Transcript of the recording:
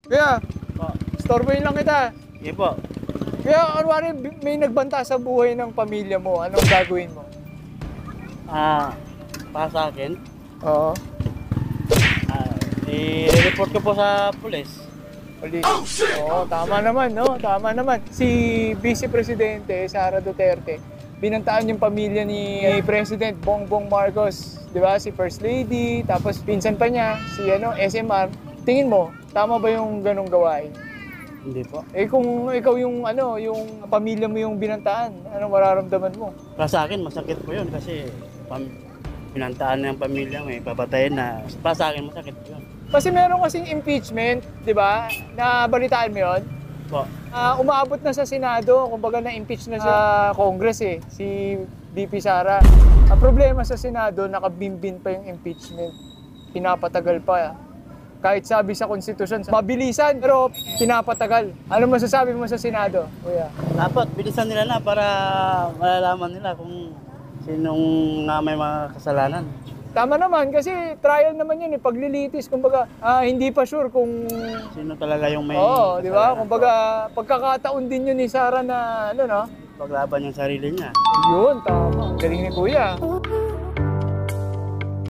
Kaya, Po. storboyin lang kita. Sige po. Kaya, kunwari, may nagbanta sa buhay ng pamilya mo, anong gagawin mo? Para sa akin, Oo. i-report ko po sa pulis. Police. Oo, tama naman, no? Tama naman. Si Vice Presidente Sara Duterte, binantaan yung pamilya ni President Bongbong Marcos, 'di ba? Si First Lady, tapos pinsan pa niya si SMR. Tingin mo, tama ba yung ganong gawain? Hindi po. Eh kung ikaw yung yung pamilya mo yung binantaan, anong mararamdaman mo? Para sa akin, masakit po yun kasi pinantaan ng pamilya mo, papatayin na. Para sa akin, masakit po yun. Kasi meron kasing impeachment, 'di ba? Nabalitaan mo 'yon? Po. Umaabot na sa Senado, kumbaga na-impeach na sa Congress si VP Sara. Ang problema sa Senado, nakabimbin pa yung impeachment. Pinapatagal pa. Kahit sabi sa konstitusyon, mabilisan, pero pinapatagal. Ano masasabi mo sa Senado, kuya? Dapat, bilisan nila na para malalaman nila kung sinong na may mga kasalanan. Tama naman, kasi trial naman yun, paglilitis. Kumbaga, hindi pa sure kung... Sino talaga yung may Oo, di ba? kasalanan. Kumbaga, pagkakataon din yun ni Sara na, Paglaban yung sarili niya. Yun, tama. Galing ni kuya.